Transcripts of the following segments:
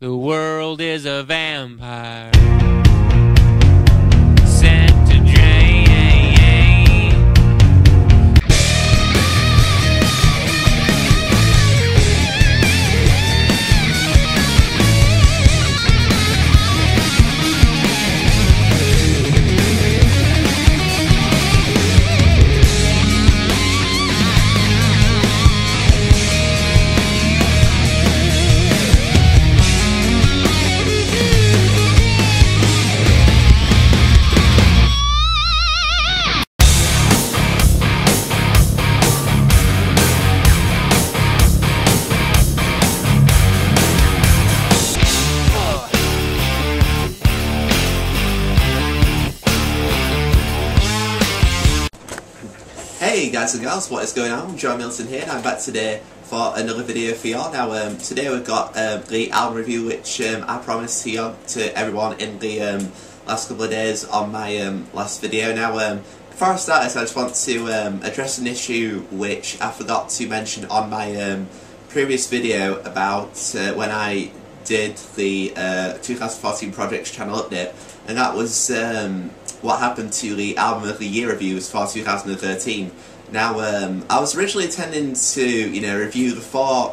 The world is a vampire sent to drain. Hey guys and girls, what is going on? John Milton here, and I'm back today for another video for y'all. Now, today we've got the album review, which I promised to everyone in the last couple of days on my last video. Now, before I start this, I just want to address an issue which I forgot to mention on my previous video about when I did the 2014 Projects channel update, and that was what happened to the Album of the Year reviews for 2013. Now, I was originally intending to, review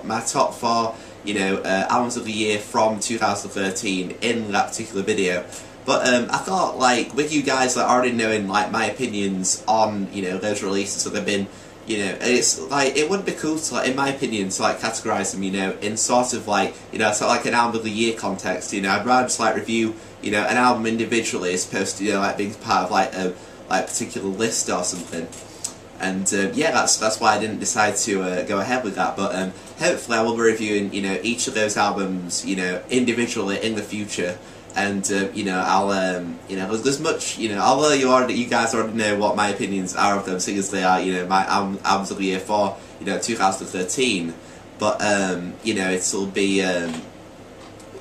my top four, albums of the year from 2013 in that particular video. But I thought, like, with you guys already knowing, like, my opinions on, those releases that have been, it's like, it would be cool to, like, in my opinion, to like categorize them, in sort of like, sort of like an album of the year context. I'd rather just like review, an album individually as opposed to, like being part of like a particular list or something. And yeah, that's why I didn't decide to go ahead with that. But hopefully I will be reviewing, each of those albums, individually in the future. And I'll there's much, although you guys already know what my opinions are of them, seeing as they are, my albums of the year for 2013. But it'll be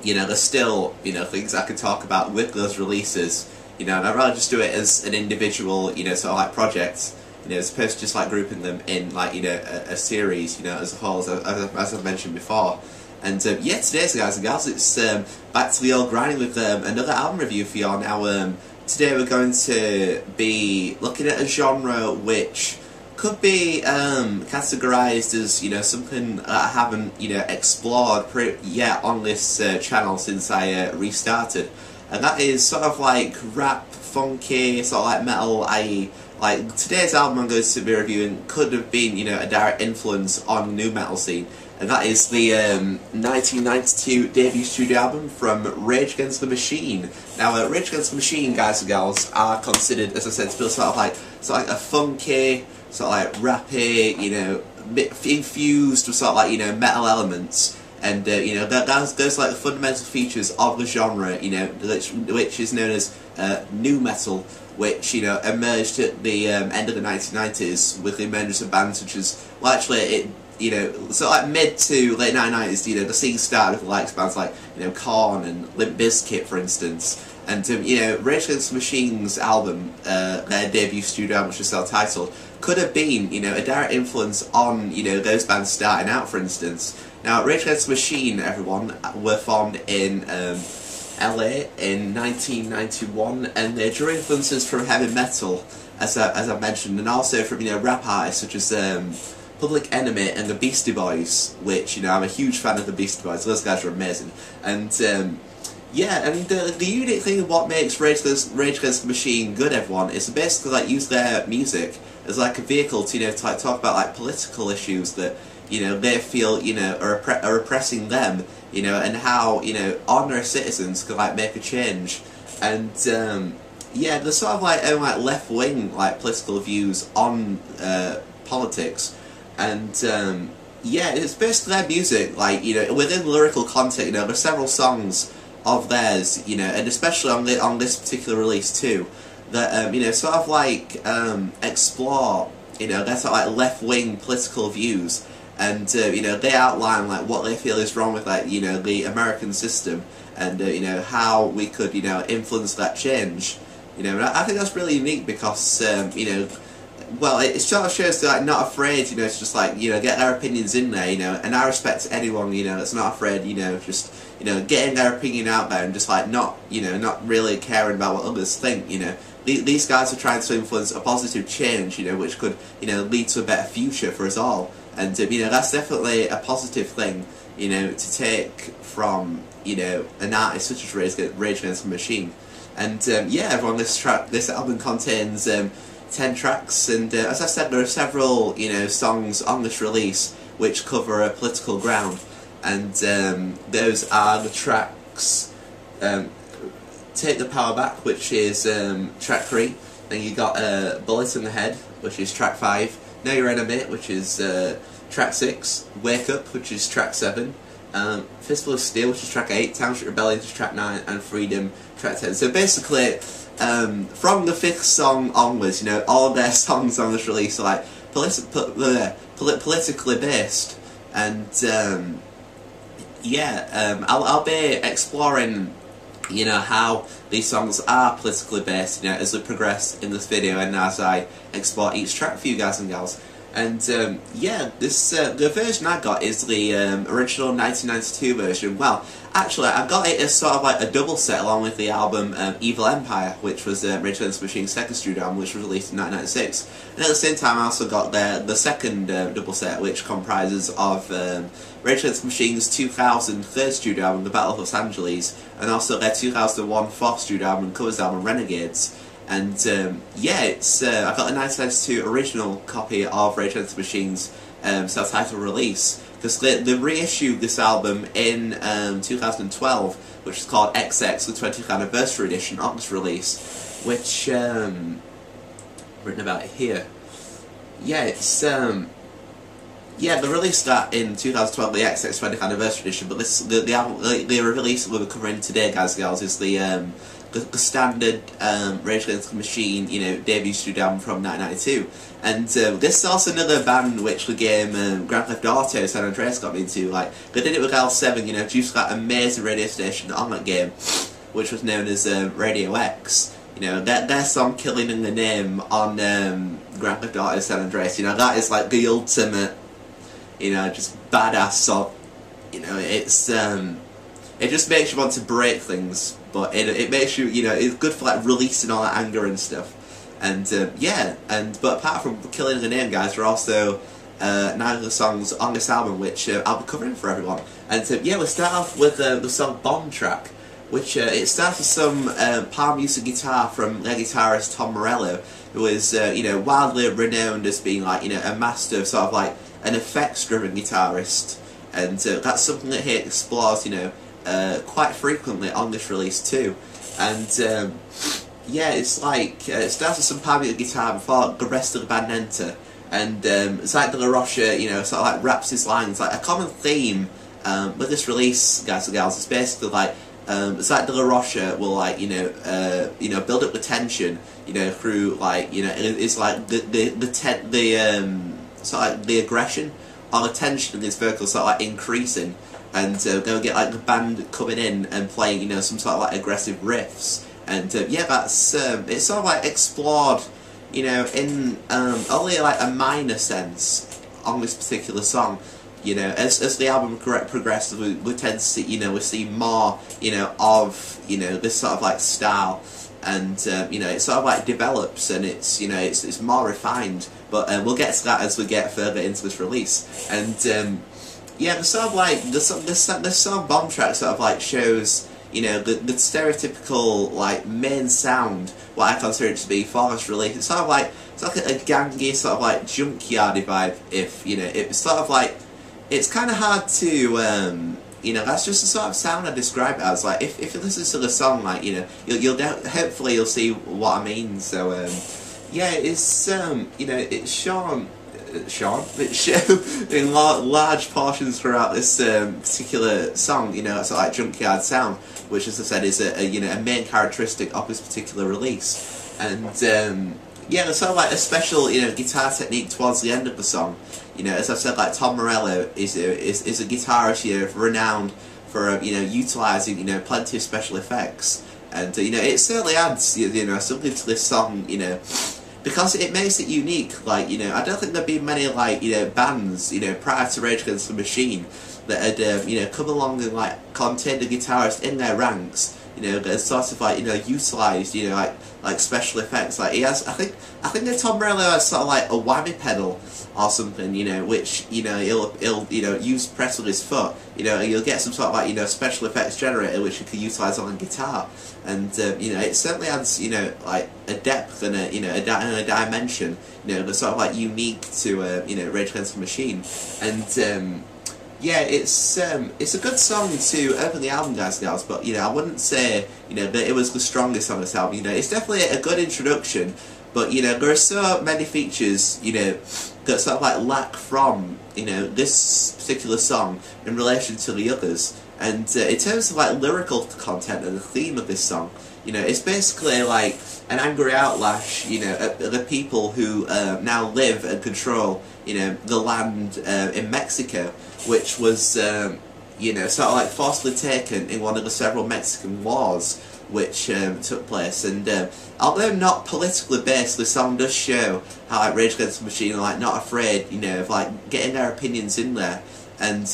there's still things I can talk about with those releases, and I'd rather just do it as an individual sort of like project, as opposed to just like grouping them in like a series, as a whole, as I've mentioned before. And yeah, today, guys and gals, it's back to the old grinding with another album review for y'all. Now, today we're going to be looking at a genre which could be categorized as something that I haven't explored yet on this channel since I restarted, and that is sort of like rap, funky, sort of like metal. Like today's album I'm going to be reviewing could have been a direct influence on the new metal scene. And that is the 1992 debut studio album from Rage Against the Machine. Now, Rage Against the Machine, guys and gals, are considered, as I said, to be sort of like a funky, sort of like rappy, infused with sort of like metal elements, and those like the fundamental features of the genre, which is known as nu metal, which emerged at the end of the 1990s with the emergence of bands such as, well, actually it. So like mid to late 1990s, the scene started with like bands like, Korn and Limp Bizkit, for instance. And, Rage Against the Machine's album, their debut studio album, which is self-titled, could have been, a direct influence on, those bands starting out, for instance. Now, Rage Against the Machine, everyone, were formed in LA in 1991, and they drew influences from heavy metal, as I mentioned, and also from, rap artists such as, Public Enemy and the Beastie Boys, which, I'm a huge fan of the Beastie Boys. Those guys are amazing. And, yeah, I mean, the unique thing of what makes Rage Against the Machine good, everyone, is to basically, like, use their music as, like, a vehicle to, to like, talk about, like, political issues that, they feel, are oppressing them, and how, ordinary citizens can, like, make a change. And, yeah, the sort of, like left-wing, like, political views on, politics. And, yeah, it's basically their music, like, within lyrical content, there's several songs of theirs, and especially on this particular release too, that, sort of like, explore, their sort of like left-wing political views, and, they outline, like, what they feel is wrong with, like, the American system, and, how we could, influence that change, I think that's really unique because, well, it sort of shows they're like not afraid, to just like, get their opinions in there, and I respect anyone, that's not afraid, just, you know, getting their opinion out there and just like not, you know, not really caring about what others think, you know. These guys are trying to influence a positive change, you know, which could, you know, lead to a better future for us all. And, you know, that's definitely a positive thing, you know, to take from, you know, an artist such as Rage Against the Machine. And, yeah, everyone, this album contains 10 tracks, and as I said, there are several, you know, songs on this release which cover a political ground. And those are the tracks Take the Power Back, which is track 3. Then you got Bullet in the Head, which is track 5. Know Your Enemy, which is track 6. Wake Up, which is track 7. Fistful of Steel, which is track 8. Township Rebellion, which is track 9. And Freedom, track 10. So basically, from the 5th song onwards, you know, all their songs on this release are like politically based. And yeah, I'll be exploring, you know, how these songs are politically based, you know, as we progress in this video and as I explore each track for you guys and gals. And yeah, this the version I got is the original 1992 version. Well, actually, I got it as sort of like a double set along with the album Evil Empire, which was Rage Against the Machine's second studio album, which was released in 1996. And at the same time, I also got the second double set, which comprises of Rage Against the Machine's 2000 third studio album, The Battle of Los Angeles, and also their 2001 fourth studio album, covers album Renegades. And yeah, it's I got a 1992 original copy of Rage Against the Machine's self-titled release, because they reissued this album in 2012, which is called XX, the 20th anniversary edition of this release, which written about here. Yeah, it's yeah, they released that in 2012, the XX 20th anniversary edition, but this the album the release that we're covering today, guys and gals, is the standard Rage Against the Machine, you know, debut studio album from 1992. And this is also another band which the game Grand Theft Auto San Andreas got me into. Like, they did it with L7, you know, produced that amazing radio station on that game, which was known as Radio X. You know, their song Killing in the Name on Grand Theft Auto San Andreas, you know, that is like the ultimate, you know, just badass song. You know, it's it just makes you want to break things, but it makes you, you know, it's good for like releasing all that anger and stuff. And yeah, but apart from Killing in the Name, guys, there are also 9 other songs on this album which I'll be covering for everyone. And yeah, we'll start off with the song Bomb Track, which it starts with some palm music guitar from lead guitarist Tom Morello, who is you know, wildly renowned as being like, you know, a master of sort of like an effects-driven guitarist. And that's something that he explores, you know, quite frequently on this release too. And yeah, it's like it starts with some palm music guitar before the rest of the band enter. And Zach De La Rocha, you know, sort of like raps his lines. Like a common theme with this release, guys and gals, is basically like Zach De La Rocha will, like, you know, build up the tension, you know, through like, you know, it's like the sort of like the aggression or the tension in his vocals sort of like increasing, and they'll get like the band coming in and playing, you know, some sort of like aggressive riffs. And yeah, that's it's sort of like explored, you know, in only like a minor sense on this particular song. You know, as the album progresses, we tend to see, you know, we see more, you know, of, you know, this sort of like style, and you know, it sort of like develops, and it's, you know, it's more refined. But we'll get to that as we get further into this release. And yeah, the sort of like the song Bomb Track sort of like shows, you know, the stereotypical like main sound, what I consider it to be for this release. It's sort of like, it's like a gangy sort of like junkyardy vibe. If you know, it's sort of like, it's kind of hard to you know, that's just the sort of sound I describe it as. Like, if you listen to the song, like, you know, you'll hopefully you'll see what I mean. So yeah, it's you know, it's shown in large portions throughout this particular song, you know, it's like junkyard sound, which, as I said, is a you know, a main characteristic of this particular release. And yeah, there's sort of like a special, you know, guitar technique towards the end of the song. You know, as I've said, like, Tom Morello is a guitarist, you know, renowned for you know, utilising, you know, plenty of special effects. And you know, it certainly adds, you know, something to this song, you know, because it makes it unique. Like, you know, I don't think there'd be many, like, you know, bands, you know, prior to Rage Against the Machine that had you know, come along and like contained a guitarist in their ranks, you know, that sort of like, you know, utilised, you know, like special effects. Like he has, I think that Tom Morello has sort of like a whammy pedal or something, you know, which, you know, he'll you know, use press with his foot, you know, and you'll get some sort of like, you know, special effects generator which you can utilise on a guitar, and you know, it certainly adds, you know, like a depth and a, you know, a dimension, you know, that's sort of like unique to you know, Rage Against the Machine, and yeah, it's a good song to open the album, guys and gals, but, you know, I wouldn't say, you know, that it was the strongest on this album. You know, it's definitely a good introduction, but, you know, there are so many features, you know, that sort of like lack from, you know, this particular song in relation to the others. And in terms of like lyrical content and the theme of this song, you know, it's basically like an angry outlash, you know, at the people who now live and control, you know, the land in Mexico, which was, you know, sort of like forcibly taken in one of the several Mexican wars which took place. And although not politically based, the song does show how like Rage Against the Machine are like not afraid, you know, of like getting their opinions in there. And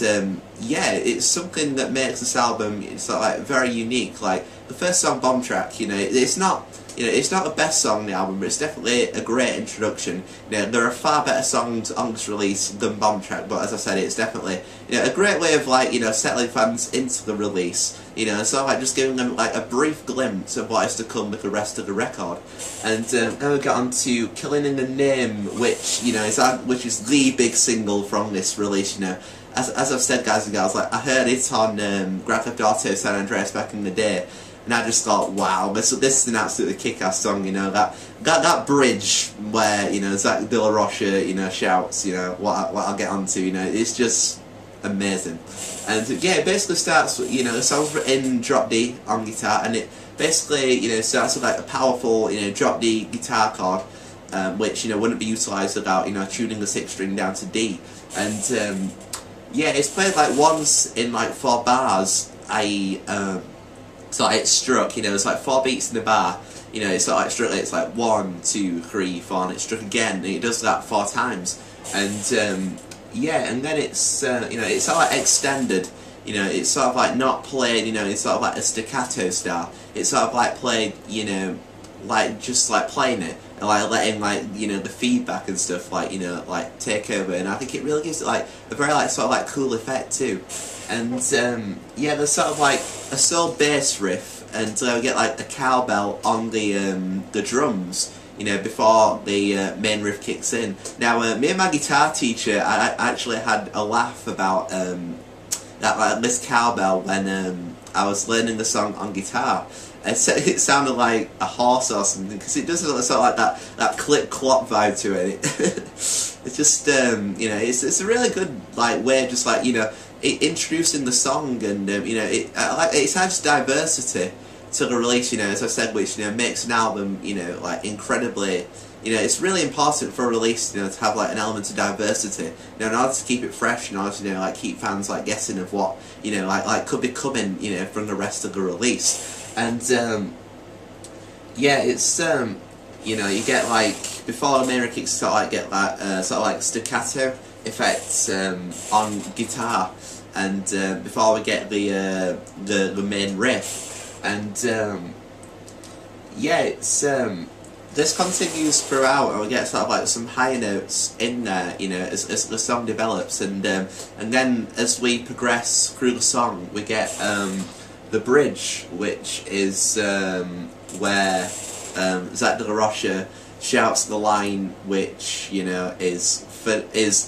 yeah, it's something that makes this album sort of like very unique. Like the first song, Bomb Track, you know, it's not, you know, it's not the best song on the album, but it's definitely a great introduction. You know, there are far better songs on this release than Bomb Track, but as I said, it's definitely, you know, a great way of like, you know, settling fans into the release. You know, so like just giving them like a brief glimpse of what is to come with the rest of the record. And then we get on to Killing in the Name, which, you know, which is the big single from this release. You know, as I've said, guys and gals, like I heard it on Grand Theft Auto San Andreas back in the day, and I just thought, wow, this is an absolutely kick-ass song. You know, that bridge where, you know, Zach De La Rocha, you know, shouts, you know, what I'll get onto, you know, it's just amazing. And yeah, it basically starts with, you know, the song's in drop D on guitar, and it basically, you know, starts with like a powerful, you know, drop D guitar chord, which, you know, wouldn't be utilised without, you know, tuning the 6th string down to D. And yeah, it's played like once in like 4 bars. So it's struck, you know, it's like 4 beats in the bar, you know, it's like struck, it's like 1, 2, 3, 4, and it's struck again, and it does that 4 times. And yeah, and then it's, you know, it's sort of like extended, you know, it's sort of like not played, you know, it's sort of like a staccato style. It's sort of like played, you know, like just like playing it, and like letting like, you know, the feedback and stuff like, you know, like take over, and I think it really gives it like a very like sort of like cool effect too. And yeah, there's sort of like a soul bass riff, and we get like a cowbell on the drums, you know, before the main riff kicks in. Now, me and my guitar teacher, I actually had a laugh about that like this cowbell when I was learning the song on guitar. It sounded like a horse or something, because it does sort of like that clip-clop vibe to it. It's just, you know, it's a really good like way of just like, you know, introducing the song, and you know, it adds diversity to the release, you know, as I said, which, you know, makes an album, you know, like incredibly, you know, it's really important for a release, you know, to have like an element of diversity, you know, in order to keep it fresh, in order to, you know, like keep fans like guessing of what, you know, like could be coming, you know, from the rest of the release. And yeah, it's you know, you get like before the main kicks, sort of like get that sort of like staccato effects on guitar, and before we get the main riff, and yeah, it's this continues throughout, and we get sort of like some higher notes in there, you know, as the song develops, and then as we progress through the song, we get the bridge, which is where Zach De La Rocha shouts the line, which, you know, is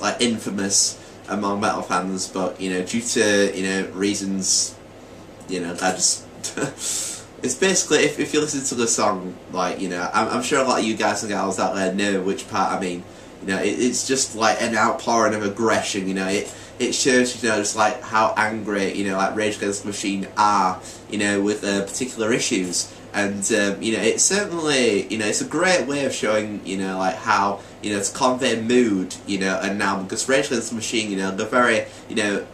like infamous among metal fans, but, you know, due to, you know, reasons, you know, I just it's basically, if you listen to the song, like, you know, I'm sure a lot of you guys and gals out there know which part I mean. You know, it's just like an outpouring of aggression, you know, it shows, you know, just like how angry, you know, like Rage Against the Machine are, you know, with particular issues. And, you know, it's certainly, you know, it's a great way of showing, you know, like how, you know, to convey mood, you know, and now, because Rage Against the Machine, you know, they're very, you know,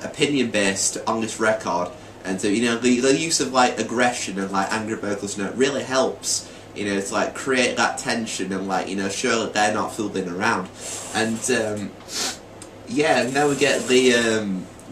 opinion-based on this record. And, you know, the use of, like, aggression and, like, angry vocals, you know, it really helps, you know, to, like, create that tension and, like, you know, show that they're not fooling around. And, yeah, and now we get the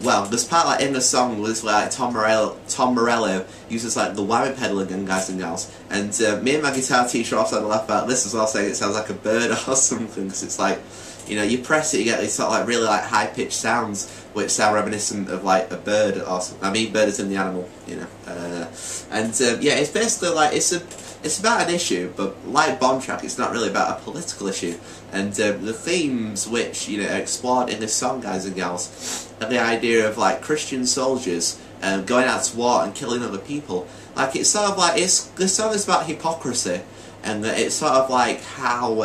well, there's part like in the song was like Tom Morello uses like the whammy pedal again, guys and gals, and me and my guitar teacher also laugh about this as well, saying it sounds like a bird or something, because it's like, you know, you press it, you get these sort of like really like high pitched sounds which sound reminiscent of like a bird or something. I mean, bird is in the animal, you know, yeah, it's basically like it's about an issue, but like Bomb Track, it's not really about a political issue. And the themes which, you know, are explored in this song, guys and gals, are the idea of like Christian soldiers going out to war and killing other people. Like, it's sort of like, the song is about hypocrisy, and it's sort of like how,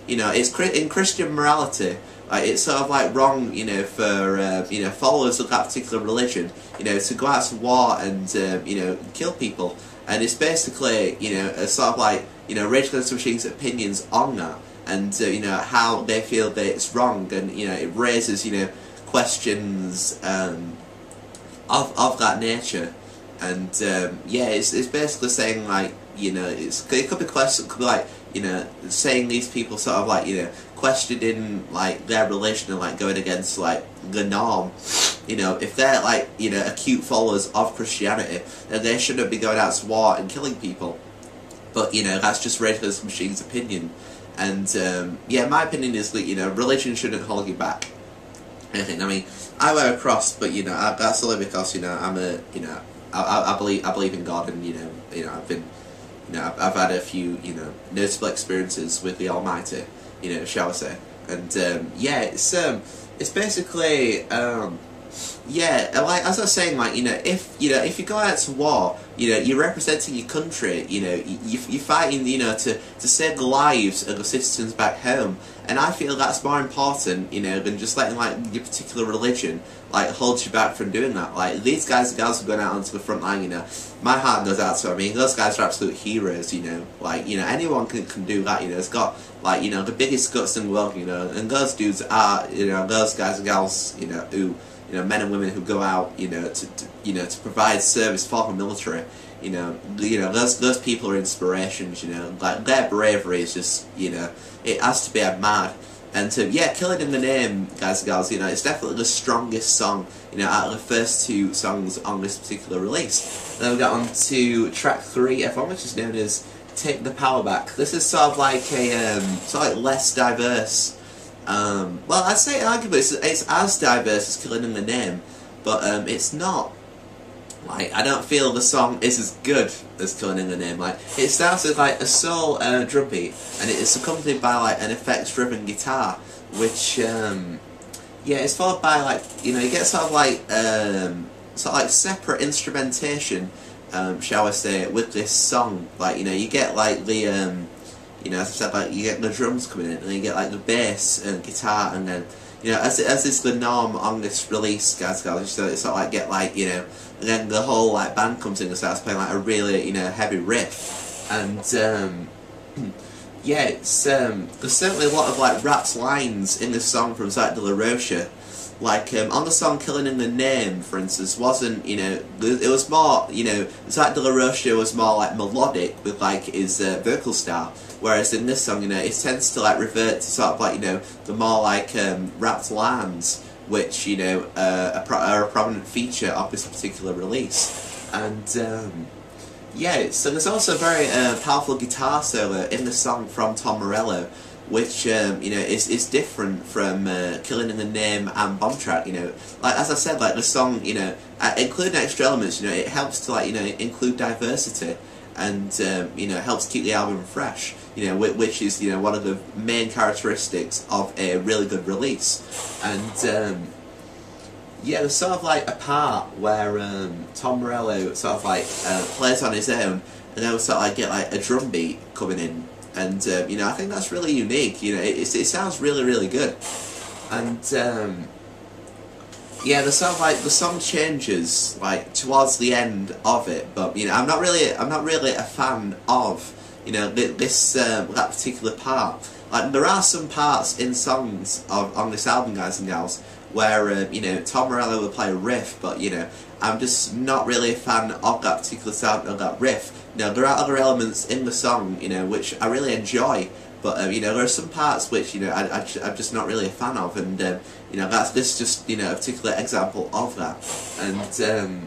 you know, it's in Christian morality. Like, it's sort of like wrong, you know, for you know, followers of that particular religion, you know, to go out to war and you know, kill people. And it's basically, you know, a sort of like, you know, Rage Against the Machine's opinions on that, and you know, how they feel that it's wrong, and you know, it raises, you know, questions of that nature. And yeah, it's basically saying like, you know, it could be question, could be like, you know, saying these people sort of like, you know, questioning like their religion and like going against like the norm. You know, if they're like, you know, acute followers of Christianity, then they shouldn't be going out to war and killing people. But you know, that's just Rage Against the Machine's opinion. And yeah, my opinion is that, you know, religion shouldn't hold you back. I mean, I wear a cross, but you know, that's only because, you know, I'm a, you know, I believe in God, and you know, I've been, you know, I've had a few, you know, notable experiences with the Almighty, you know, shall I say? And yeah, it's basically yeah, like as I was saying, like, you know, if you go out to war, you know, you're representing your country, you know, you're fighting, you know, to save the lives of the citizens back home, and I feel that's more important, you know, than just letting like your particular religion like hold you back from doing that. Like, these guys and gals are going out onto the front line, you know, my heart goes out to them. I mean, those guys are absolute heroes, you know, like, you know, anyone can do that, you know, it's got like, you know, the biggest guts in the world, you know, and those dudes are, you know, those guys and gals, you know, who, you know, men and women who go out, you know, to provide service for the military. You know, those people are inspirations. You know, like their bravery is just, you know, it has to be admired. And yeah, Killing in the Name, guys and gals, you know, it's definitely the strongest song, you know, out of the first two songs on this particular release. Then we got on to track 3, everyone, which is known as Take the Power Back. This is sort of like a sort of like less diverse. Well, I'd say arguably it's as diverse as Killing in the Name, but it's not. Like, I don't feel the song is as good as Killing in the Name. Like, it starts with like a soul drum beat, and it is accompanied by like an effects-driven guitar, which yeah, it's followed by like, you know, you get sort of like separate instrumentation, shall I say, with this song. Like, you know, you get like the you know, as I said, like, you get the drums coming in, and then you get like the bass and guitar, and then, you know, as is the norm on this release, guys, so it's sort of like get like, you know, and then the whole like band comes in and starts playing like a really, you know, heavy riff, and yeah, it's there's certainly a lot of like raps lines in this song from Zack de la Rocha. Like, on the song Killing in the Name, for instance, wasn't, you know, it was more, you know, Zack de la Rocha was more like melodic with like his vocal style, whereas in this song, you know, it tends to like revert to sort of like, you know, the more like rapped lines, which, you know, are a prominent feature of this particular release. And yeah, so there's also a very powerful guitar solo in the song from Tom Morello, which, you know, is different from Killing in the Name and Bomb Track. You know, like, as I said, like, the song, you know, including extra elements, you know, it helps to, like, you know, include diversity, and, you know, it helps keep the album fresh, you know, which is, you know, one of the main characteristics of a really good release. And yeah, there's sort of like a part where Tom Morello sort of like plays on his own, and then we sort of like get like a drum beat coming in. And, you know, I think that's really unique, you know, it sounds really, really good. And, yeah, the song changes, like, towards the end of it, but, you know, I'm not really a fan of, you know, this, that particular part. Like, there are some parts in songs on this album, guys and gals, where, you know, Tom Morello will play a riff, but, you know, I'm just not really a fan of that particular sound of that riff. You know, there are other elements in the song, you know, which I really enjoy, But you know, there are some parts which, you know, I'm just not really a fan of, and you know, this is just, you know, a particular example of that. And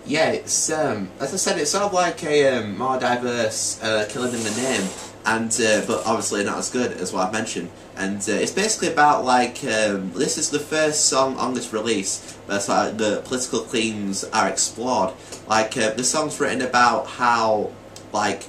yeah, it's as I said, it's sort of like a more diverse Killing in the Name, and but obviously not as good as what I've mentioned. And it's basically about like this is the first song on this release where like the political themes are explored. Like the song's written about how like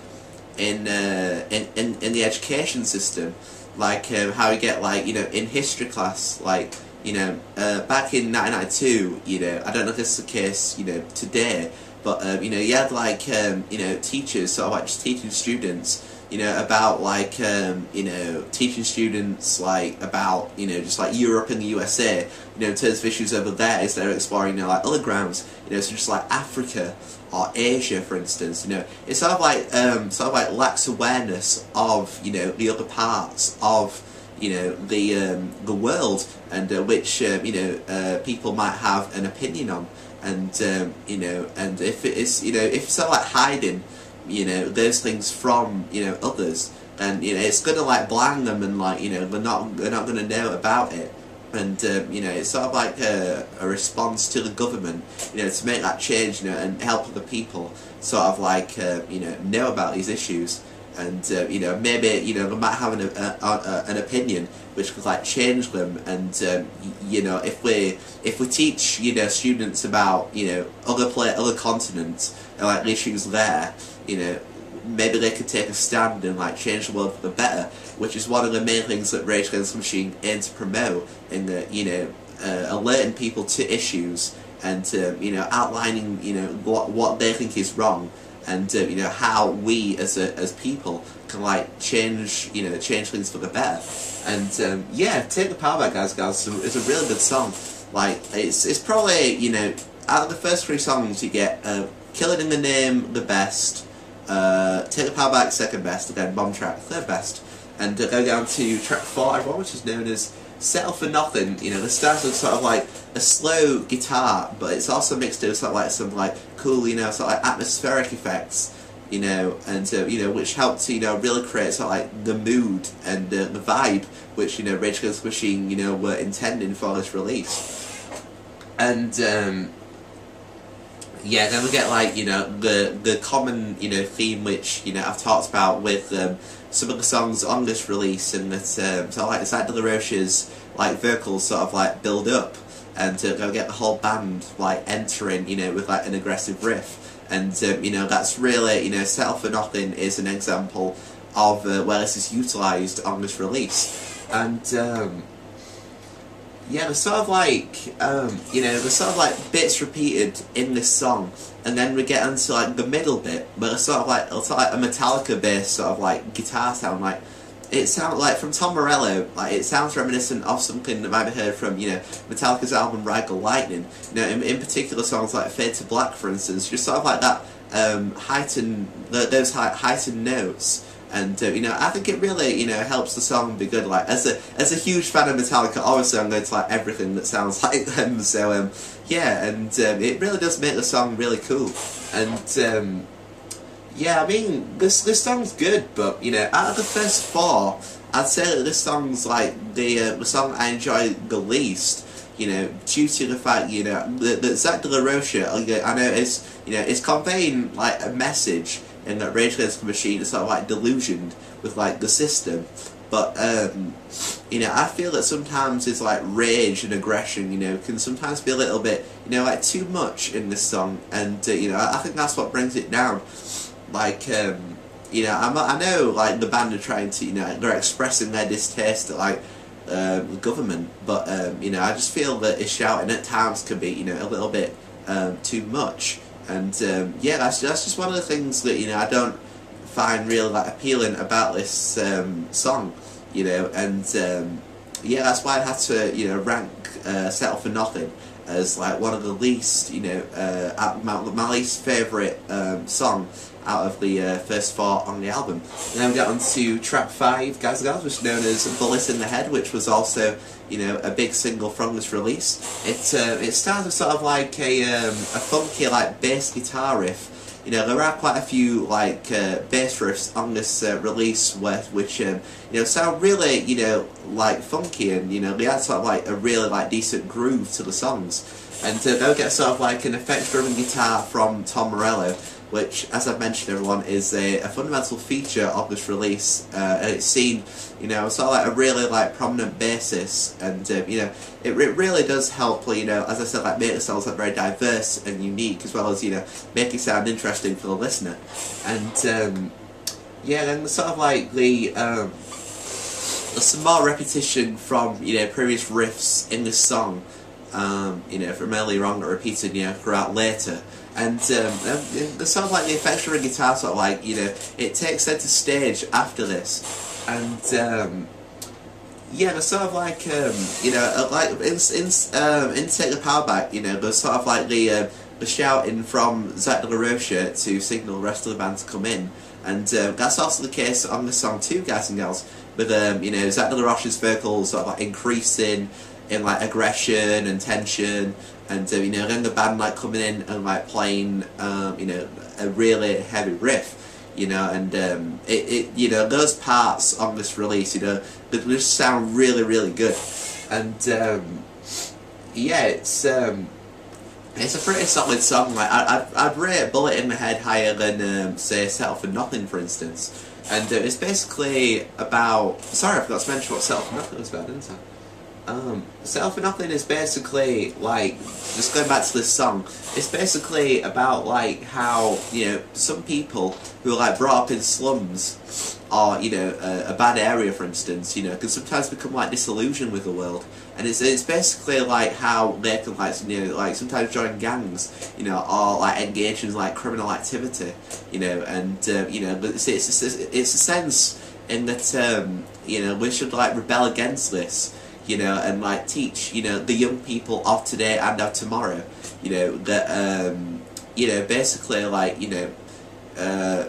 in the education system, like how you get, like, you know, in history class, like, you know, back in 1992, you know, I don't know if this is the case, you know, today, but you know, you had like you know, teachers sort of like just teaching students, you know, about like you know, teaching students like about, you know, just like Europe and the USA, you know, in terms of issues over there, instead of exploring, you know, like other grounds, you know, so just like Africa or Asia, for instance. You know, it's sort of like lacks awareness of, you know, the other parts of, you know, the world, and which you know, people might have an opinion on, and you know, and if it is, you know, if it's sort of like hiding, you know, those things from, you know, others, and you know, it's gonna like blind them, and like, you know, they're not gonna know about it. And you know, it's sort of like a response to the government, you know, to make that change, you know, and help other people sort of like you know about these issues. And you know, maybe, you know, they might have an opinion which could like change them. And you know, if we teach, you know, students about, you know, other continents and like the issues there, you know, maybe they could take a stand and like change the world for the better, which is one of the main things that Rage Against the Machine aims to promote, in the, you know, alerting people to issues, and you know, outlining, you know, what they think is wrong, and you know, how we as people can like change things for the better. And yeah, Take the Power Back, guys, it's a really good song. Like, it's probably, you know, out of the first three songs, you get Killing in the Name the best, Take the Power Back second best, again Bomb Track third best, and go down to track 4, everyone, which is known as Settle for Nothing. You know, the starts with sort of like a slow guitar, but it's also mixed with sort of like some like cool, you know, sort of like atmospheric effects, you know, and you know, which help to, you know, really create sort of like the mood and the vibe which, you know, Rage Against the Machine, you know, were intending for this release. And yeah, then we get like, you know, the common, you know, theme which, you know, I've talked about with some of the songs on this release, and that sort of like Zach De La Rocha's like vocals sort of like build up, and go get the whole band like entering, you know, with like an aggressive riff, and you know, that's really, you know, Settle for Nothing is an example of where this is utilised on this release. And yeah, there's sort of like, you know, there's sort of like bits repeated in this song, and then we get into like the middle bit, where it's sort of like a Metallica-based sort of like guitar sound. Like, it sounds like from Tom Morello, like it sounds reminiscent of something that might be heard from, you know, Metallica's album Ride the Lightning. You know, in particular songs like Fade to Black, for instance, just sort of like that those heightened notes. And you know, I think it really, you know, helps the song be good. Like, as a huge fan of Metallica, obviously I'm going to like everything that sounds like them. So yeah, and it really does make the song really cool. And yeah, I mean, this song's good, but you know, out of the first 4, I'd say that this song's like the song I enjoy the least. You know, due to the fact, you know, that Zach De La Rocha, I know it's conveying like a message, in that Rage Against the Machine is sort of like delusioned with like the system, but you know, I feel that sometimes it's like rage and aggression, you know, can sometimes be a little bit, you know, like too much in this song, and you know, I think that's what brings it down. Like, you know, I know like the band are trying to, you know, they're expressing their distaste at like the government, but you know, I just feel that his shouting at times can be, you know, a little bit too much. And yeah, that's just one of the things that, you know, I don't find really like appealing about this song, you know. And yeah, that's why I had to, you know, rank Settle for Nothing as like one of the least, you know, my least favourite song out of the first 4 on the album. And then we get on to track 5, Guys and Girls, which is known as Bullets in the Head, which was also, you know, a big single from this release. It starts with sort of like a funky like bass guitar riff, you know, there are quite a few like bass riffs on this release which you know, sound really, you know, like funky, and you know, they add sort of like a really like decent groove to the songs. And they'll get sort of like an effects-driven guitar from Tom Morello, which, as I've mentioned, everyone, is a fundamental feature of this release, and it's seen, you know, sort of like a really like prominent basis, and you know, it really does help, you know, as I said, like make the songs like very diverse and unique, as well as, you know, make it sound interesting for the listener. And yeah, then sort of like there's some more repetition from, you know, previous riffs in this song. You know, from earlier on, repeated, you know, throughout later, and the sort of like the effects-driven guitar sort of like, you know, it takes centre stage after this, and yeah, there's sort of like you know, like in Take the Power Back, you know, there's sort of like the shouting from Zach De La Rocha to signal the rest of the band to come in, and that's also the case on the song too, guys and gals, with you know, Zach De La Rocha's vocals sort of like increasing in like aggression and tension, and you know, then the band like coming in and like playing you know, a really heavy riff, you know, and it you know, those parts on this release, you know, they just sound really good, and yeah, it's a pretty solid song. Like I'd rate Bullet in the Head higher than say Settle for Nothing, for instance, and it's basically about, sorry, I forgot to mention what Settle for Nothing was about, didn't I? Settle for Nothing is basically like, just going back to this song, it's basically about like how, you know, some people who are like brought up in slums, or you know, a bad area, for instance, you know, can sometimes become like disillusioned with the world, and it's basically like how they can like, you know, like sometimes join gangs, you know, or like engage in like criminal activity, you know, and you know, but it's a sense in that you know, we should like rebel against this, you know, and like teach, you know, the young people of today and of tomorrow, you know, that you know, basically like, you know,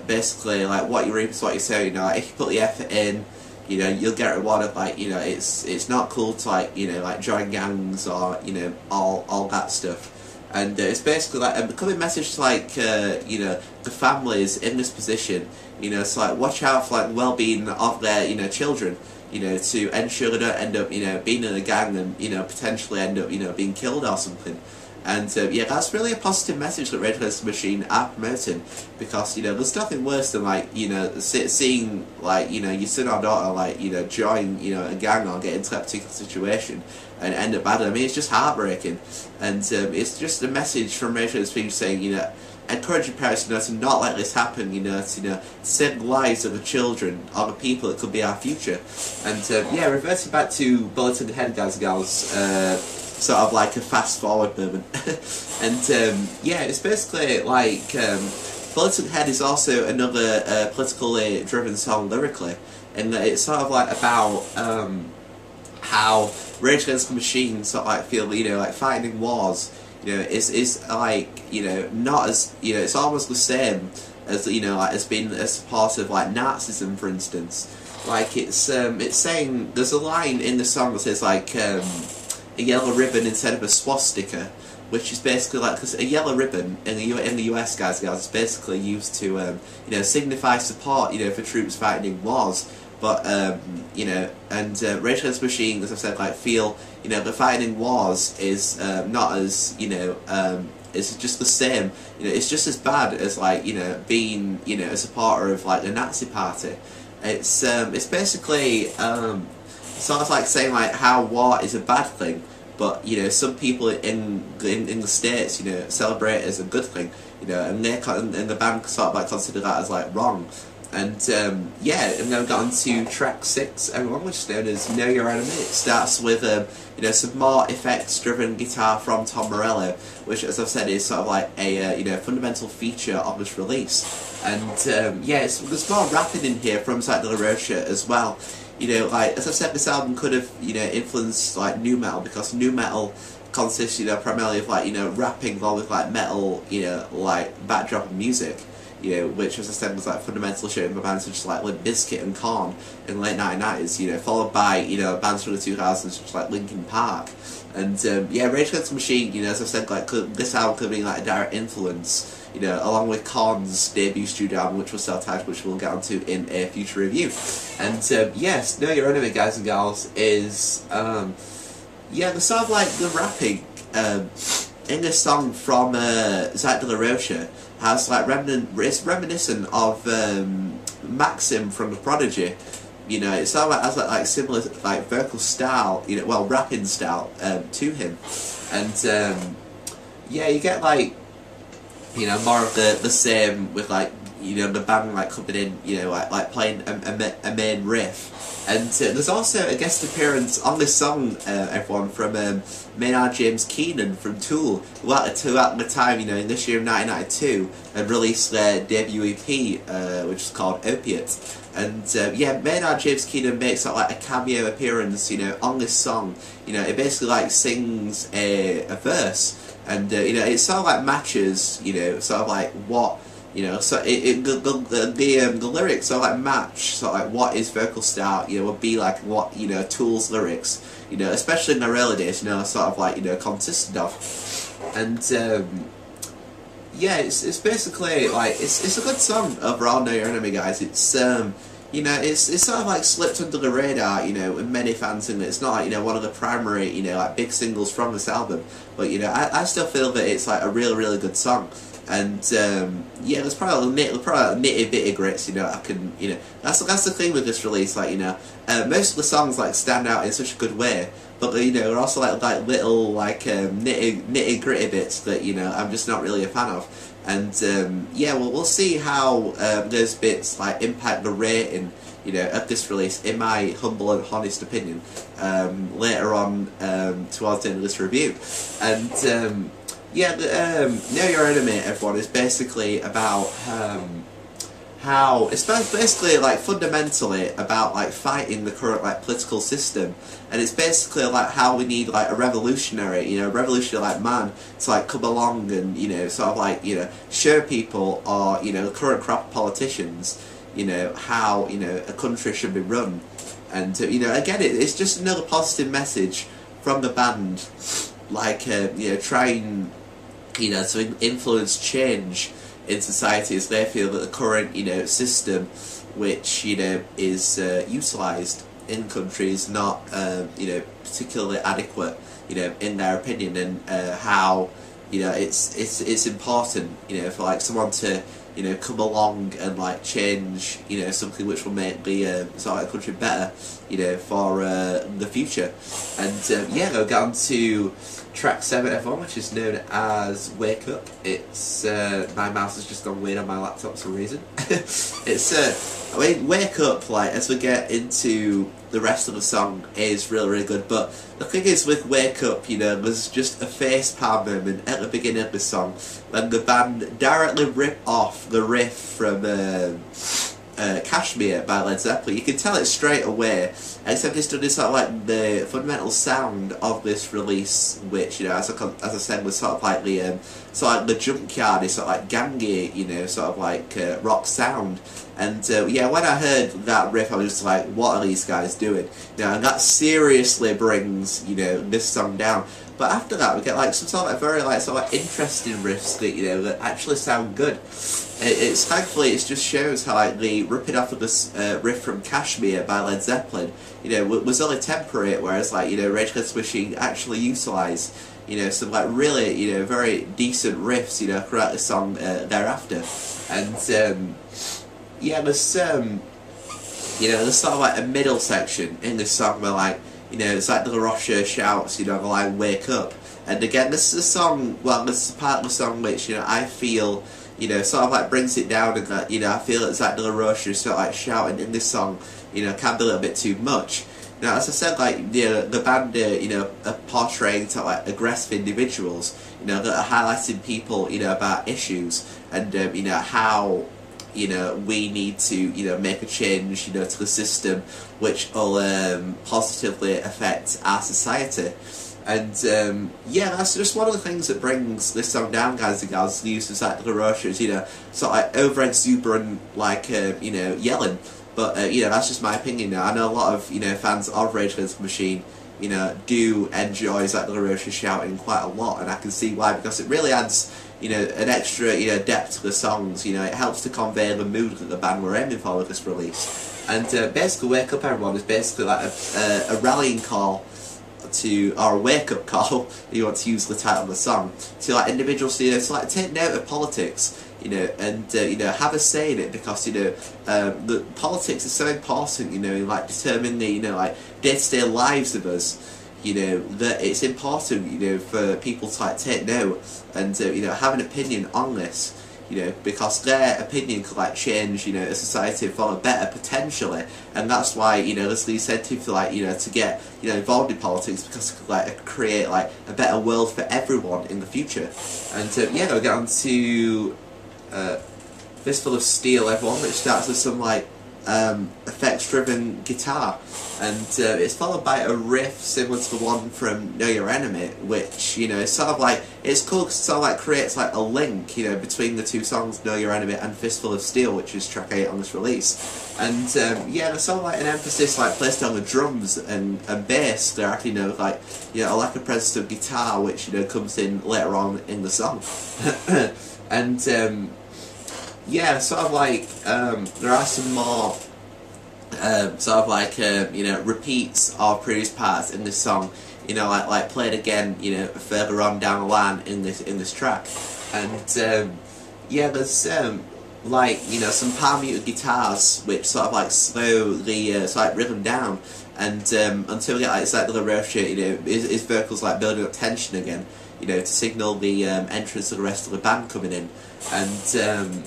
basically like what you reap is what you sow, you know, like, if you put the effort in, you know, you'll get rewarded. Like, you know, it's not cool to like, you know, like join gangs or, you know, all that stuff, and it's basically like a becoming message to like you know, the families in this position, you know, it's like watch out for like the well-being of their, you know, children, you know, to ensure they don't end up, you know, being in a gang and, you know, potentially end up, you know, being killed or something. And yeah, that's really a positive message that Rage Against the Machine are promoting, because, you know, there's nothing worse than like, you know, seeing like, you know, your son or daughter like, you know, join, you know, a gang or get into that particular situation and end up badly. I mean, it's just heartbreaking, and it's just a message from Rage Against the Machine saying, you know, encouraging parents, you know, to not let this happen, you know, to save the lives of the children or the people that could be our future. And yeah, reverting back to Bullet in the Head, guys and gals, sort of like a fast forward moment. And yeah, it's basically like Bullet in the Head is also another politically driven song lyrically, in that it's sort of like about how Rage Against the Machine sort of like feel, you know, like fighting in wars, you know, is like, you know, not as, you know, it's almost the same as, you know, like as being a support of like Nazism, for instance. Like it's saying, there's a line in the song that says like a yellow ribbon instead of a swastika, which is basically like, because a yellow ribbon in the US, guys and gals, is basically used to you know, signify support, you know, for troops fighting in wars. But you know, and Rage Against the Machine, as I've said, like feel, you know, the fighting in wars is not as, you know, it's just the same, you know, it's just as bad as like, you know, being, you know, a supporter of like the Nazi party. It's basically sort of like saying like how war is a bad thing, but you know, some people in the States, you know, celebrate it as a good thing, you know, and the band sort of like consider that as like wrong. And yeah, and then we got on to track 6, everyone, which is known as Know Your Enemy. It starts with you know, some more effects-driven guitar from Tom Morello, which, as I've said, is sort of like a you know, fundamental feature of this release. And yeah, there's more rapping in here from Zach De La Rocha as well. You know, like as I've said, this album could have, you know, influenced like nu metal, because nu metal consists, you know, primarily of like, you know, rapping along with like metal, you know, like backdrop music. you know, which as I said was like fundamental showing by bands such as like Limp Bizkit and Korn in the late 1990s, you know, followed by, you know, bands from the 2000s such as like Linkin Park. And yeah, Rage Against the Machine, you know, as I said, like this album could be like a direct influence, you know, along with Korn's debut studio album, which was self-titled, which we'll get onto in a future review. And yes, Know Your Enemy, guys and gals, is yeah, the sort of like the rapping in this song from Zach De La Rocha has like it's reminiscent of Maxim from The Prodigy. You know, it sort of like has like similar like vocal style, you know, well, rapping style to him, and yeah, you get like, you know, more of the same with like, you know, the band like coming in, you know, like playing a main riff. And there's also a guest appearance on this song, everyone, from Maynard James Keenan from Tool, who at the time, you know, in this year of 1992, had released their debut EP, which is called Opiate. And yeah, Maynard James Keenan makes like a cameo appearance, you know, on this song. You know, it basically like sings a verse, and you know, it sort of like matches, you know, sort of like what, you know, so the lyrics sort of like match sort of like what his vocal style, you know, would be like what, you know, Tool's lyrics, you know, especially in the early days, you know, sort of like, you know, consisted of. And yeah, it's basically like it's a good song overall. Know Your Enemy, guys. It's you know, it's sort of like slipped under the radar, you know, with many fans, and it's not like, you know, one of the primary, you know, like big singles from this album, but you know, I still feel that it's like a really good song. And yeah, there's probably nitty bitty grits, you know. I can, you know, that's the thing with this release, like, you know, most of the songs like stand out in such a good way, but you know, there are also like little like nitty gritty bits that, you know, I'm just not really a fan of. And yeah, well, we'll see how those bits like impact the rating, you know, of this release, in my humble and honest opinion, later on towards the end of this review. And yeah, Know Your Enemy, everyone, is basically about how it's basically like fundamentally about like fighting the current like political system, and it's basically like how we need like a revolutionary, you know, like man to like come along and, you know, sort of like, you know, show people, or, you know, the current crop of politicians, you know, how, you know, a country should be run. And you know, again, it's just another positive message from the band, like you know, trying, you know, to influence change in society, as they feel that the current, you know, system, which, you know, is utilised in countries, not you know, particularly adequate, you know, in their opinion, and how, you know, it's important, you know, for like someone to, you know, come along and like change, you know, something which will make the sort of country better, you know, for the future. And yeah, we'll get on to track 7, everyone, which is known as Wake Up. It's my mouse has just gone weird on my laptop for some reason. It's I mean, Wake Up, like, as we get into the rest of the song, is really good. But the thing is, with Wake Up, you know, there's just a facepalm moment at the beginning of the song when the band directly rip off the riff from Kashmir by Led Zeppelin. You can tell it straight away, except it's done in sort of like the fundamental sound of this release, which, you know, as I said, was sort of like the the Junkyard, is sort of like gangy, you know, sort of like rock sound. And yeah, when I heard that riff, I was just like, what are these guys doing? You know, and that seriously brings, you know, this song down. But after that, we get like some sort of very like sort of interesting riffs that, you know, that actually sound good. It's thankfully, it just shows how like the ripping off of this riff from Kashmir by Led Zeppelin, you know, was only temporary, whereas like, you know, Rage Against the Machine actually utilised, you know, some like really, you know, very decent riffs, you know, throughout the song thereafter. And yeah, there's you know, there's sort of like a middle section in this song where, like, you know, it's like De La Rocha shouts, you know, the line "Wake Up," and again, this is a song. Well, this is a part of the song which, you know, I feel, you know, sort of like brings it down, and that, you know, I feel it's like De La Rocha is sort of like shouting in this song, you know, can be a little bit too much. Now, as I said, like, you know, the band, you know, are portraying sort of like aggressive individuals, you know, that are highlighting people, you know, about issues, and you know, how, you know, we need to, you know, make a change, you know, to the system which will positively affect our society. And yeah, that's just one of the things that brings this song down, guys and gals. The use of like LaRoche's, you know, sort of like over exuberant, like you know, yelling. But you know, that's just my opinion. Now I know a lot of, you know, fans of Rage Against the Machine, you know, do enjoy Zach De La Rocha shouting quite a lot, and I can see why, because it really adds, you know, an extra, you know, depth to the songs. You know, it helps to convey the mood that the band were aiming for with this release. And basically, Wake Up Everyone is basically like a rallying call to, or a wake-up call, if you want to use the title of the song, to like individuals, you know, to like take note of politics, you know, and you know, have a say in it, because, you know, the politics is so important, you know, in like determining the, you know, like day-to-day lives of us, you know, that it's important, you know, for people to like take note and you know, have an opinion on this. You know, because their opinion could like change, you know, a society for the better potentially, and that's why, you know, there's the incentive to like, you know, to get, you know, involved in politics, because it could like create like a better world for everyone in the future. And yeah, we'll get on to Fistful of Steel, everyone, which starts with some like effects-driven guitar, and it's followed by a riff similar to the one from Know Your Enemy, which, you know, is sort of like, it's cool because it sort of like creates like a link, you know, between the two songs, Know Your Enemy and Fistful of Steel, which is track 8 on this release. And yeah, there's sort of like an emphasis like placed on the drums and bass. There actually, you know, like, you know, like a presence of guitar, which, you know, comes in later on in the song. And yeah, sort of like, there are some more sort of like, you know, repeats of previous parts in this song, you know, like played again, you know, further on down the line in this track. And yeah, there's like, you know, some palm muted guitars which sort of like slow the sort of rhythm down, and until we get like Zach De La Rocha, you know, his vocals like building up tension again, you know, to signal the entrance of the rest of the band coming in. And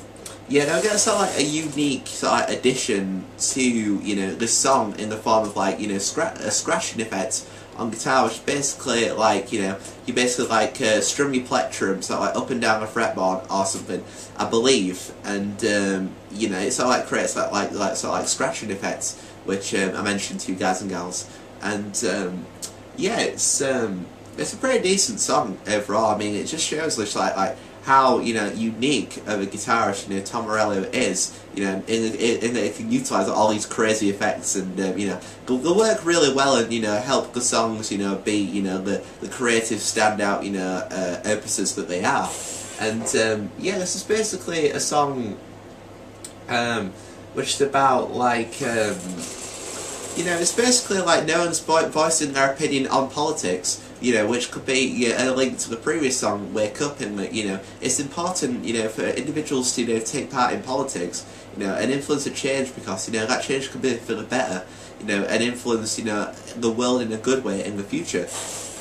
yeah, they'll get sort of like a unique sort of like addition to, you know, this song in the form of like, you know, a scratching effect on guitar, which basically like, you know, you basically like strum your plectrum sort of like up and down a fretboard or something, I believe, and you know, it sort of like creates that like sort of like scratching effects, which I mentioned to you guys and gals. And yeah, it's a pretty decent song overall. I mean, it just shows like how, you know, unique of a guitarist, you know, Tom Morello is, you know, in that it can utilise all these crazy effects, and you know, they'll work really well, and, you know, help the songs, you know, be, you know, the creative standout, you know, opuses that they are. And yeah, this is basically a song which is about like, you know, it's basically like no one's voicing their opinion on politics, you know, which could be, you know, a link to the previous song, Wake Up, in that, you know, it's important, you know, for individuals to, you know, take part in politics, you know, and influence a change, because, you know, that change could be for the better, you know, and influence, you know, the world in a good way in the future.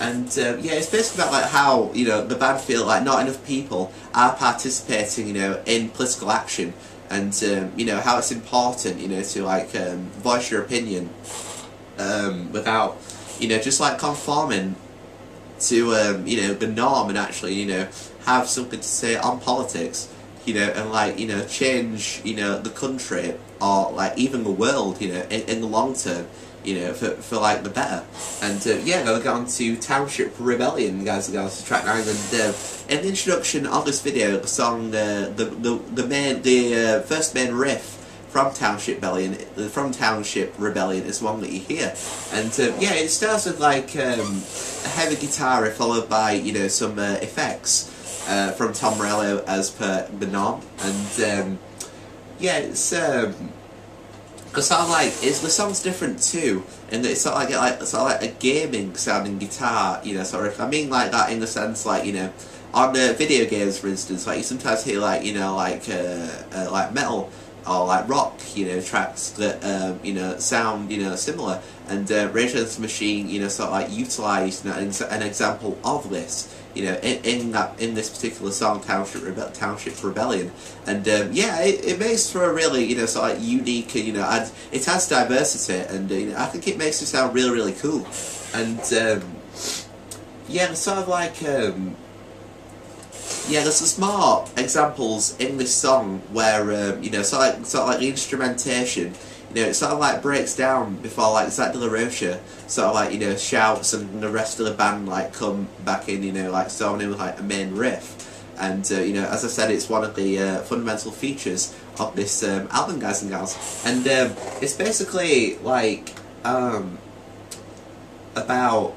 And yeah, it's basically about like how, you know, the band feel like not enough people are participating, you know, in political action, and you know, how it's important, you know, to like voice your opinion without, you know, just like conforming to you know, the norm, and actually, you know, have something to say on politics, you know, and like, you know, change, you know, the country, or like even the world, you know, in the long term, you know, for like the better. And yeah, they'll get on to Township Rebellion, guys and girls, to track 9. And in the introduction of this video, the song, the first main riff from Township Rebellion is one that you hear. And yeah, it starts with like a heavy guitar riff, followed by, you know, some effects from Tom Morello as per the norm. And yeah, it's sort of like, the song's different too, and it's sort of like a gaming sounding guitar, you know, sort of. I mean like that in the sense, like, you know, on video games, for instance, like you sometimes hear like, you know, like metal or like rock, you know, tracks that you know, sound, you know, similar. And Rage Against the Machine, you know, sort of like utilised, you know, an example of this, you know, in this particular song, Township Rebellion. And yeah, it makes for a really, you know, sort of like unique, you know, and it has diversity, and you know, I think it makes it sound really, really cool. And yeah, it's sort of like yeah, there's some more examples in this song where you know, sort of like the instrumentation, you know, it sort of like breaks down before like Zach De La Rocha sort of like, you know, shouts and the rest of the band like come back in, you know, like starting in with like a main riff. And you know, as I said, it's one of the fundamental features of this album, guys and gals. And it's basically like about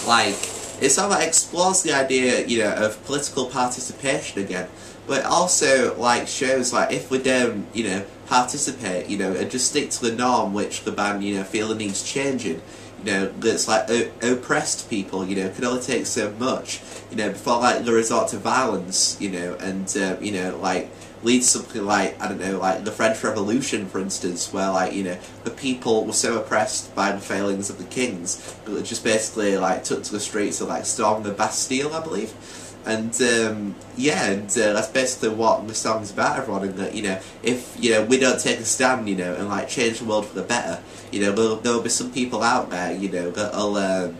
like, it sort of like explores the idea, you know, of political participation again, but it also like shows like if we don't, you know, participate, you know, and just stick to the norm which the band, you know, feel the needs changing, you know, that's like oppressed people, you know, can only take so much, you know, before like the resort to violence, you know, and you know, like leads something like, I don't know, like the French Revolution, for instance, where like, you know, the people were so oppressed by the failings of the kings that they just basically like took to the streets to like storm the Bastille, I believe. And yeah, and that's basically what the song's about, everyone. And that, you know, if, you know, we don't take a stand, you know, and like change the world for the better, you know, there'll be some people out there, you know, that'll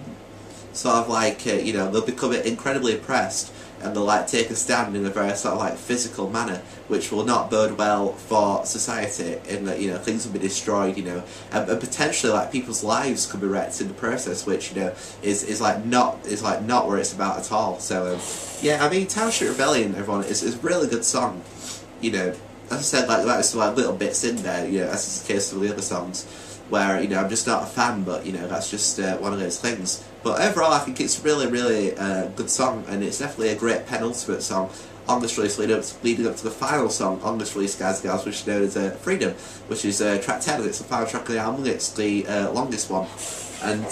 sort of like, you know, they'll become incredibly oppressed, and they'll like take a stand in a very sort of like physical manner, which will not bode well for society, in that, you know, things will be destroyed, you know, and potentially like people's lives could be wrecked in the process, which, you know, is not what it's about at all. So yeah, I mean, Township Rebellion, everyone, is a really good song, you know. As I said, like there's like little bits in there, you know, as is the case with the other songs, where, you know, I'm just not a fan, but, you know, that's just one of those things. But overall, I think it's a really, really good song, and it's definitely a great penultimate song on this release, leading up to the final song on this release, guys and gals, which is known as Freedom, which is track 10, and it's the final track of the album. It's the longest one, and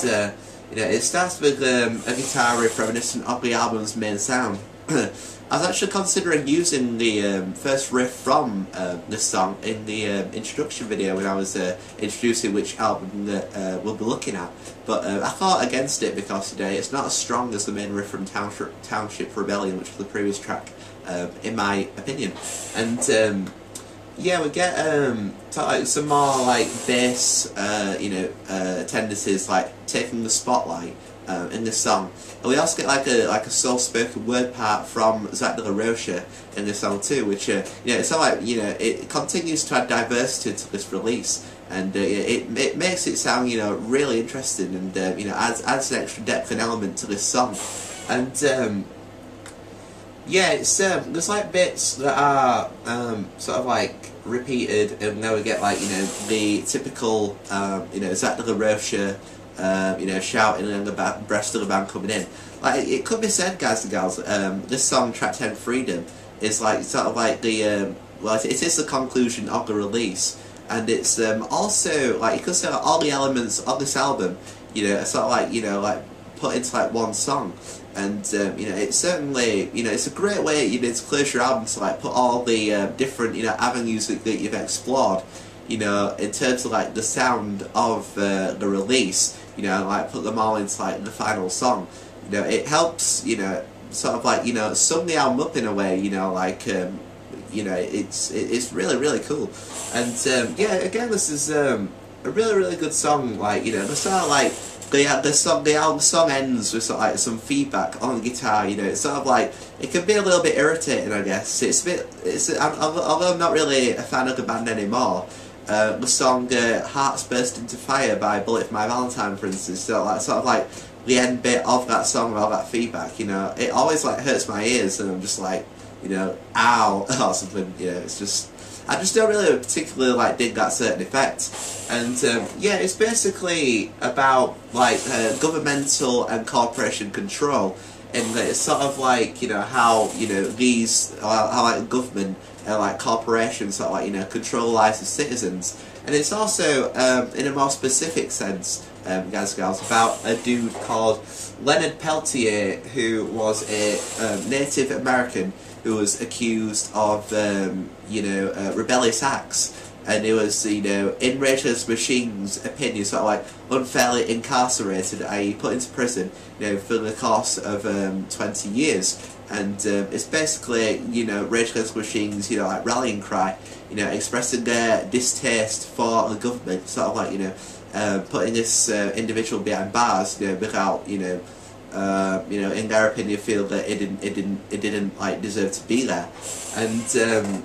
you know, it starts with a guitar riff reminiscent of the album's main sound. I was actually considering using the first riff from this song in the introduction video when I was introducing which album that we'll be looking at, but I thought against it because today it's not as strong as the main riff from Township Rebellion, which was the previous track, in my opinion. And yeah, we get like some more like bass, you know, tendencies, like taking the spotlight in this song. And we also get like a soft-spoken word part from Zach De La Rocha in this song too, which you know, it's sort of like, you know, it continues to add diversity to this release, and it makes it sound, you know, really interesting, and you know, adds an extra depth and element to this song. And yeah, it's there's like bits that are sort of like repeated, and now we get like, you know, the typical you know, Zach De La Rocha you know, shouting and the rest of the band coming in. Like, it could be said, guys and gals, this song, track 10, Freedom, is like sort of like the well, it is the conclusion of the release, and it's also like, you could say like, all the elements of this album, you know, are sort of like, you know, like put into like one song. And you know, it's certainly, you know, it's a great way, you know, to close your album, to like put all the different, you know, avenues that you've explored, you know, in terms of like the sound of the release, you know, like put them all into like the final song. You know, it helps, you know, sort of like, you know, sum the album up in a way, you know, like you know, it's really, really cool. And yeah, again, this is a really, really good song. Like, you know, the sort of like the song ends with sort of like some feedback on the guitar. You know, it's sort of like, it can be a little bit irritating, I guess. It's a bit, although I'm not really a fan of the band anymore. The song Hearts Burst Into Fire by Bullet for My Valentine, for instance, so like, sort of like the end bit of that song with all that feedback, you know, it always like hurts my ears, and I'm just like, you know, ow, or something, you know, it's just, I just don't really particularly like dig that certain effect. And yeah, it's basically about like governmental and corporation control, and it's sort of like, you know, how, you know, these, how like government and like corporations sort of like, you know, control the lives of citizens. And it's also, in a more specific sense, guys and gals, about a dude called Leonard Peltier, who was a Native American who was accused of, you know, rebellious acts. And he was, you know, in Rage Against the Machine's opinion, sort of like unfairly incarcerated, i.e. put into prison, you know, for the course of 20 years. And it's basically, you know, Rage Against the Machine's, you know, like rallying cry, you know, expressing their distaste for the government, sort of like, you know, putting this individual behind bars, you know, without, you know, in their opinion, feel that it didn't like deserve to be there. And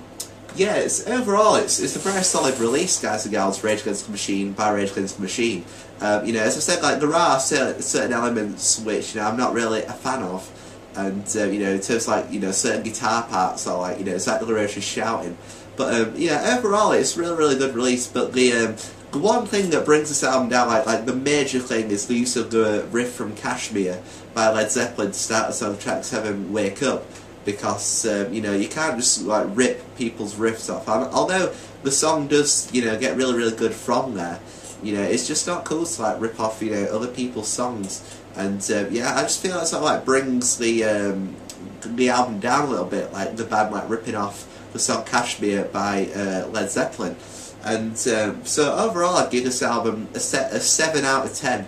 yeah, overall it's a very solid release, guys and gals. Rage Against the Machine by Rage Against the Machine. You know, as I said, like there are certain elements which, you know, I'm not really a fan of, and you know, in terms of, like, you know, certain guitar parts or, like, you know, Zach De La Rocha shouting. But yeah, overall it's really good release. But the one thing that brings this album down, like the major thing, is the use of the riff from Kashmir by Led Zeppelin to start the song track 7, Wake Up, because you know, you can't just like rip people's riffs off. Although the song does, you know, get really good from there, you know, it's just not cool to like rip off, you know, other people's songs. And yeah, I just feel that sort of like brings the album down a little bit, like the band like ripping off the song Kashmir by Led Zeppelin. And so overall I'd give this album a 7 out of 10.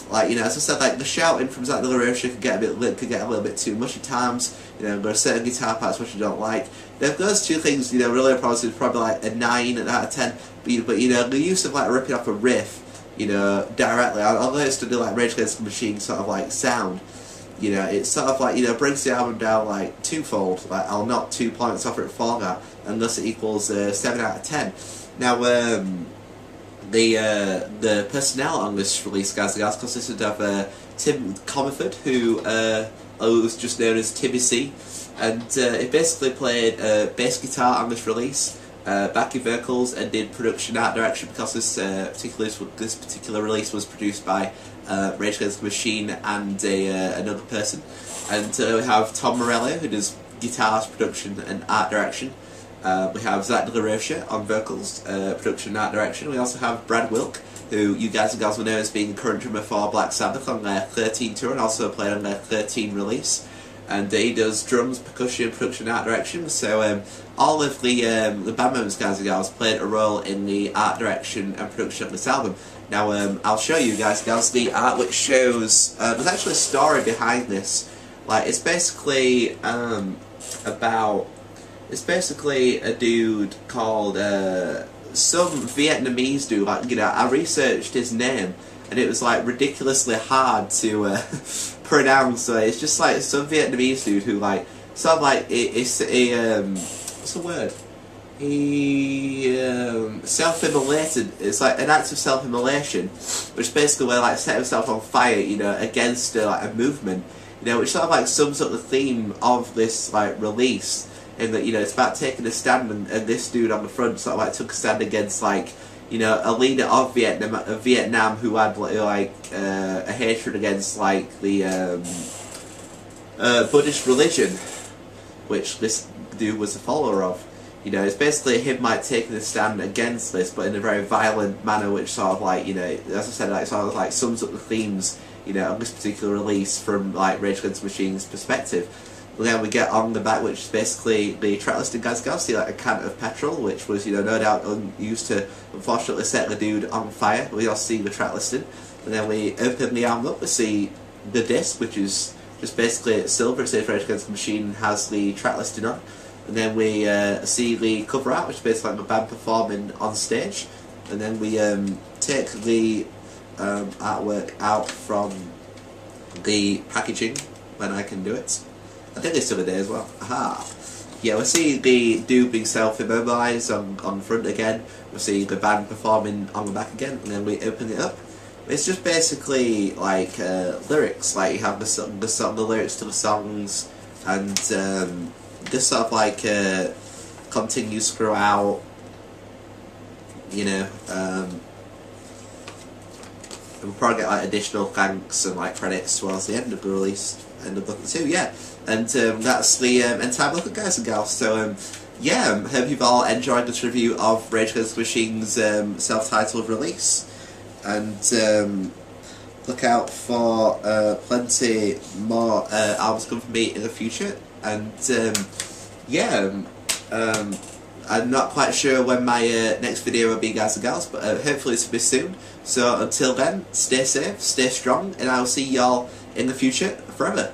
Like, you know, as I said, like the shouting from Zach De La Rocha could get a little bit too much at times. You know, there are certain guitar parts which you don't like. Now, if those two things, you know, really are positive, probably like a 9 out of 10. But you know, the use of like ripping off a riff, you know, directly, although it's to do like Rage Against the Machine sort of like sound, you know, it's sort of like, you know, brings the album down like twofold. Like, I'll knock 2 points off it for that, and thus it equals 7 out of 10. Now, the personnel on this release, guys and gals, consisted of Tim Commerford, who was just known as Timmy C, and he basically played bass guitar on this release, backing vocals, and did production art direction, because this particular release was produced by Rage Against the Machine and another person. And we have Tom Morello, who does guitars, production and art direction. We have Zach De La Rocha on vocals, production and art direction. We also have Brad Wilk, who you guys and gals will know as being current drummer for Black Sabbath on their 13 tour, and also played on their 13 release. And he does drums, percussion, production and art direction. So all of the band members, guys and gals, played a role in the art direction and production of this album. Now I'll show you guys and gals the art, which shows there's actually a story behind this. Like, it's basically it's basically a dude called some Vietnamese dude. Like, you know, I researched his name and it was like ridiculously hard to pronounce. So it's just like some Vietnamese dude who, like, sort of like it's a what's the word? He self-immolated. It's like an act of self-immolation, which is basically where, like, set himself on fire, you know, against like a movement, you know, which sort of like sums up the theme of this like release. In that, you know, it's about taking a stand, and this dude on the front sort of like took a stand against, like, you know, a leader of Vietnam who had like a hatred against like the Buddhist religion, which this dude was a follower of. You know, it's basically him like taking a stand against this, but in a very violent manner, which sort of like, you know, as I said, like sort of like sums up the themes, you know, of this particular release from like Rage Against the Machine's perspective. And then we get on the back, which is basically the track listing, guys. Go see like a can of petrol, which was, you know, no doubt used to unfortunately set the dude on fire. We also see the track listing, and then we open the album up. We see the disc, which is just basically silver. It says Rage Against the Machine, has the track listing on, and then we see the cover art, which is basically like the band performing on stage, and then we take the artwork out from the packaging when I can do it. I did this the other day as well. Aha! Yeah, we see the dude being self-immobilised on front again. We see the band performing on the back again, and then we open it up. It's just basically like lyrics. Like, you have the lyrics to the songs, and this sort of like continues throughout. You know, we'll probably get like additional thanks and like credits towards the end of the release. End of book 2, yeah. And that's the entire book, guys and gals. So yeah, hope you've all enjoyed this review of Rage Against the Machine's self-titled release, and look out for plenty more albums coming from me in the future. And yeah, I'm not quite sure when my next video will be, guys and gals, but hopefully it's be soon. So until then, stay safe, stay strong, and I'll see y'all in the future forever.